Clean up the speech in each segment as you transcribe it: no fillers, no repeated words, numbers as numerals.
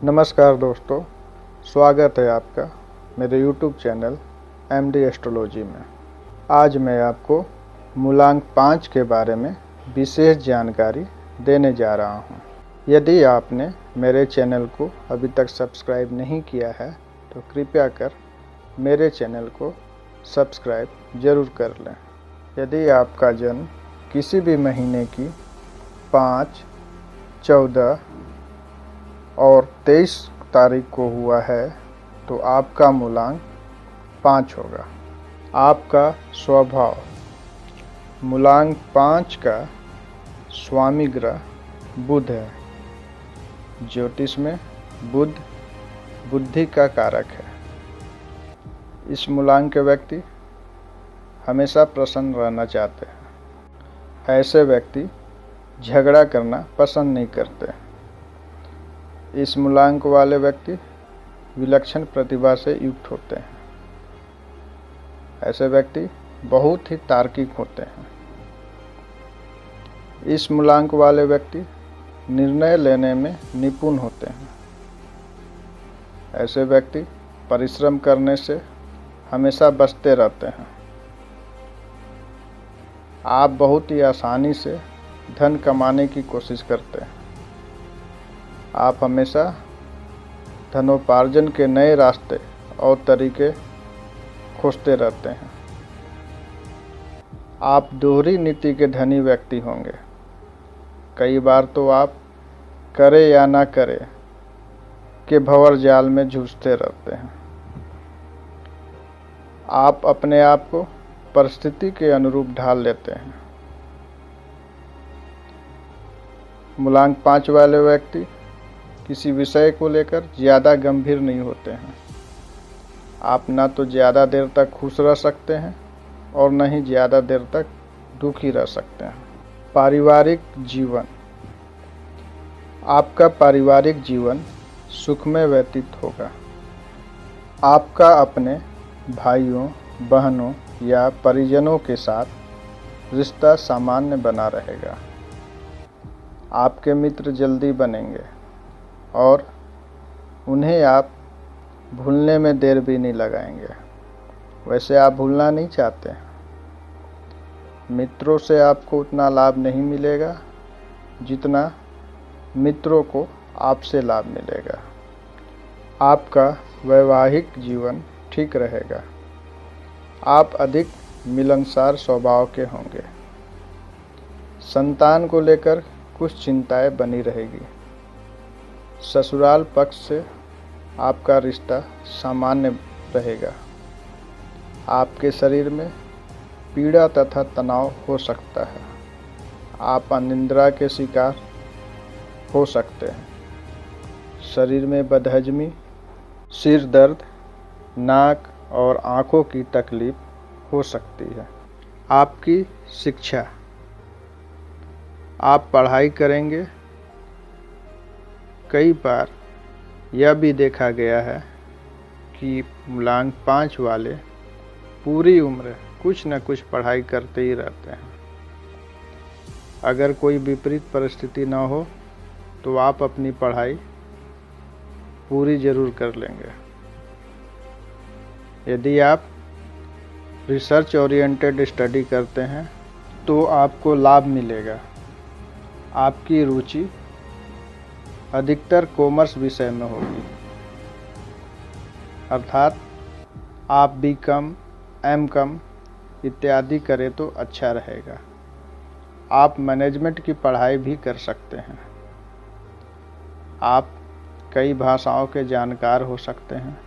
नमस्कार दोस्तों, स्वागत है आपका मेरे YouTube चैनल MD एस्ट्रोलॉजी में। आज मैं आपको मूलांक 5 के बारे में विशेष जानकारी देने जा रहा हूं। यदि आपने मेरे चैनल को अभी तक सब्सक्राइब नहीं किया है तो कृपया कर मेरे चैनल को सब्सक्राइब ज़रूर कर लें। यदि आपका जन्म किसी भी महीने की 5, 14 और 23 तारीख को हुआ है तो आपका मूलांक 5 होगा। आपका स्वभाव, मूलांक 5 का स्वामी ग्रह बुध है। ज्योतिष में बुध बुद्धि का कारक है। इस मूलांक के व्यक्ति हमेशा प्रसन्न रहना चाहते हैं। ऐसे व्यक्ति झगड़ा करना पसंद नहीं करते। इस मूलांक वाले व्यक्ति विलक्षण प्रतिभा से युक्त होते हैं। ऐसे व्यक्ति बहुत ही तार्किक होते हैं। इस मूलांक वाले व्यक्ति निर्णय लेने में निपुण होते हैं। ऐसे व्यक्ति परिश्रम करने से हमेशा बचते रहते हैं। आप बहुत ही आसानी से धन कमाने की कोशिश करते हैं। आप हमेशा धनोपार्जन के नए रास्ते और तरीके खोजते रहते हैं। आप दोहरी नीति के धनी व्यक्ति होंगे। कई बार तो आप करे या ना करे के भंवर जाल में जूझते रहते हैं। आप अपने आप को परिस्थिति के अनुरूप ढाल लेते हैं। मूलांक 5 वाले व्यक्ति किसी विषय को लेकर ज़्यादा गंभीर नहीं होते हैं। आप ना तो ज़्यादा देर तक खुश रह सकते हैं और न ही ज़्यादा देर तक दुखी रह सकते हैं। पारिवारिक जीवन, आपका पारिवारिक जीवन सुखमय व्यतीत होगा। आपका अपने भाइयों, बहनों या परिजनों के साथ रिश्ता सामान्य बना रहेगा। आपके मित्र जल्दी बनेंगे और उन्हें आप भूलने में देर भी नहीं लगाएंगे। वैसे आप भूलना नहीं चाहते। मित्रों से आपको उतना लाभ नहीं मिलेगा जितना मित्रों को आपसे लाभ मिलेगा। आपका वैवाहिक जीवन ठीक रहेगा। आप अधिक मिलनसार स्वभाव के होंगे। संतान को लेकर कुछ चिंताएं बनी रहेगी। ससुराल पक्ष से आपका रिश्ता सामान्य रहेगा। आपके शरीर में पीड़ा तथा तनाव हो सकता है। आप अनिद्रा के शिकार हो सकते हैं। शरीर में बदहजमी, सिर दर्द, नाक और आँखों की तकलीफ हो सकती है। आपकी शिक्षा, आप पढ़ाई करेंगे। कई बार यह भी देखा गया है कि मूलांक 5 वाले पूरी उम्र कुछ न कुछ पढ़ाई करते ही रहते हैं। अगर कोई विपरीत परिस्थिति न हो तो आप अपनी पढ़ाई पूरी जरूर कर लेंगे। यदि आप रिसर्च ओरिएंटेड स्टडी करते हैं तो आपको लाभ मिलेगा। आपकी रुचि अधिकतर कॉमर्स विषय में होगी, अर्थात आप BCom, MCom इत्यादि करें तो अच्छा रहेगा। आप मैनेजमेंट की पढ़ाई भी कर सकते हैं। आप कई भाषाओं के जानकार हो सकते हैं।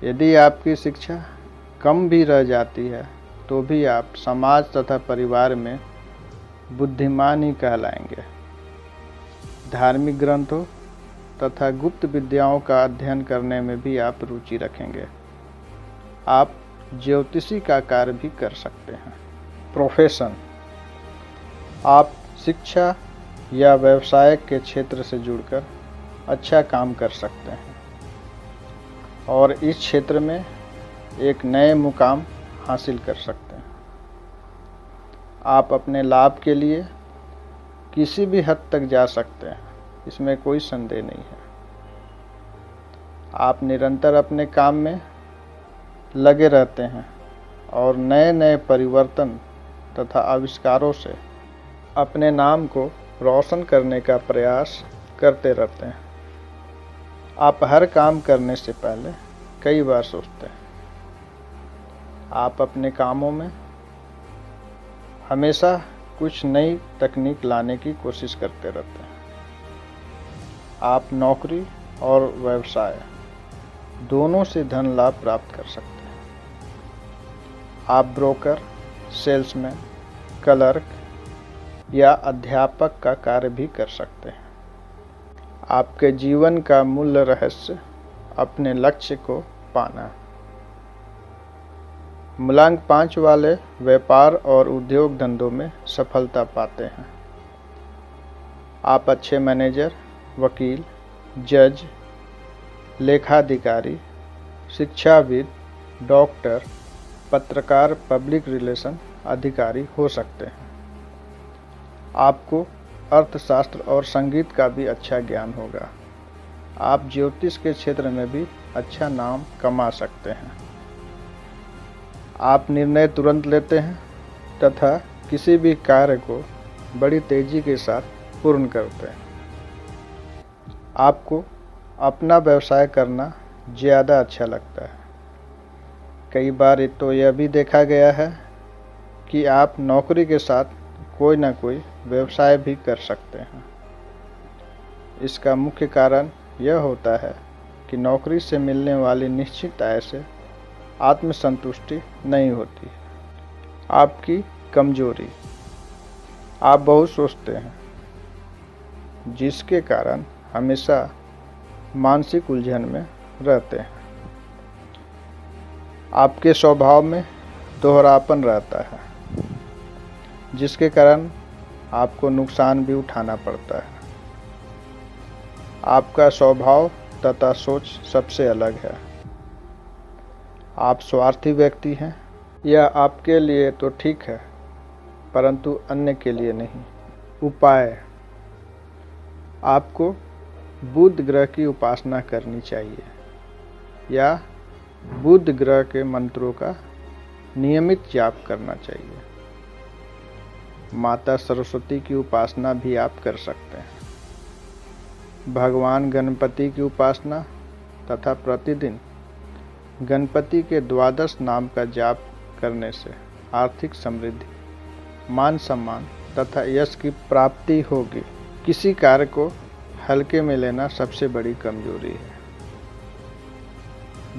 यदि आपकी शिक्षा कम भी रह जाती है तो भी आप समाज तथा परिवार में बुद्धिमान ही कहलाएंगे। धार्मिक ग्रंथों तथा गुप्त विद्याओं का अध्ययन करने में भी आप रुचि रखेंगे। आप ज्योतिषी का कार्य भी कर सकते हैं। प्रोफेशन, आप शिक्षा या व्यवसाय के क्षेत्र से जुड़कर अच्छा काम कर सकते हैं और इस क्षेत्र में एक नए मुकाम हासिल कर सकते हैं। आप अपने लाभ के लिए किसी भी हद तक जा सकते हैं। इसमें कोई संदेह नहीं है। आप निरंतर अपने काम में लगे रहते हैं और नए नए परिवर्तन तथा आविष्कारों से अपने नाम को रोशन करने का प्रयास करते रहते हैं। आप हर काम करने से पहले कई बार सोचते हैं। आप अपने कामों में हमेशा कुछ नई तकनीक लाने की कोशिश करते रहते हैं। आप नौकरी और व्यवसाय दोनों से धन लाभ प्राप्त कर सकते हैं। आप ब्रोकर, सेल्समैन, क्लर्क या अध्यापक का कार्य भी कर सकते हैं। आपके जीवन का मूल रहस्य अपने लक्ष्य को पाना है। मूलांक 5 वाले व्यापार और उद्योग धंधों में सफलता पाते हैं। आप अच्छे मैनेजर, वकील, जज, लेखाधिकारी, शिक्षाविद, डॉक्टर, पत्रकार, पब्लिक रिलेशन अधिकारी हो सकते हैं। आपको अर्थशास्त्र और संगीत का भी अच्छा ज्ञान होगा। आप ज्योतिष के क्षेत्र में भी अच्छा नाम कमा सकते हैं। आप निर्णय तुरंत लेते हैं तथा किसी भी कार्य को बड़ी तेजी के साथ पूर्ण करते हैं। आपको अपना व्यवसाय करना ज़्यादा अच्छा लगता है। कई बार तो यह भी देखा गया है कि आप नौकरी के साथ कोई ना कोई व्यवसाय भी कर सकते हैं। इसका मुख्य कारण यह होता है कि नौकरी से मिलने वाली निश्चित आय से आत्मसंतुष्टि नहीं होती। आपकी कमजोरी, आप बहुत सोचते हैं, जिसके कारण हमेशा मानसिक उलझन में रहते हैं। आपके स्वभाव में दोहरापन रहता है, जिसके कारण आपको नुकसान भी उठाना पड़ता है। आपका स्वभाव तथा सोच सबसे अलग है। आप स्वार्थी व्यक्ति हैं। यह आपके लिए तो ठीक है, परंतु अन्य के लिए नहीं। उपाय, आपको बुध ग्रह की उपासना करनी चाहिए या बुध ग्रह के मंत्रों का नियमित जाप करना चाहिए। माता सरस्वती की उपासना भी आप कर सकते हैं। भगवान गणपति की उपासना तथा प्रतिदिन गणपति के 12 नाम का जाप करने से आर्थिक समृद्धि, मान सम्मान तथा यश की प्राप्ति होगी। किसी कार्य को हल्के में लेना सबसे बड़ी कमजोरी है।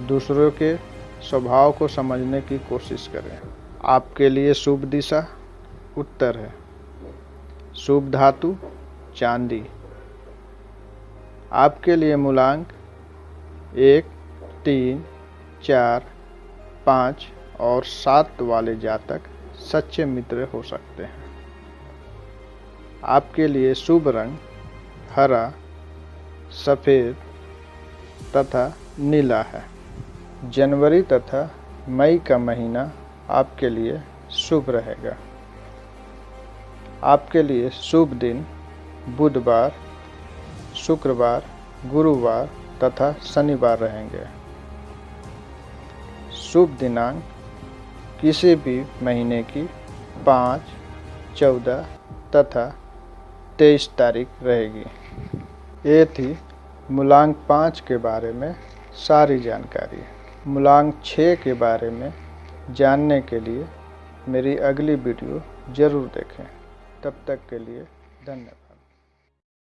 दूसरों के स्वभाव को समझने की कोशिश करें। आपके लिए शुभ दिशा उत्तर है। शुभ धातु चांदी। आपके लिए मूलांक 1, 3, 4, 5 और 7 वाले जातक सच्चे मित्र हो सकते हैं। आपके लिए शुभ रंग हरा, सफ़ेद तथा नीला है। जनवरी तथा मई का महीना आपके लिए शुभ रहेगा। आपके लिए शुभ दिन बुधवार, शुक्रवार, गुरुवार तथा शनिवार रहेंगे। शुभ दिनांक किसी भी महीने की 5, 14 तथा 23 तारीख रहेगी। ये थी मूलांक 5 के बारे में सारी जानकारी। मूलांक 6 के बारे में जानने के लिए मेरी अगली वीडियो ज़रूर देखें। तब तक के लिए धन्यवाद।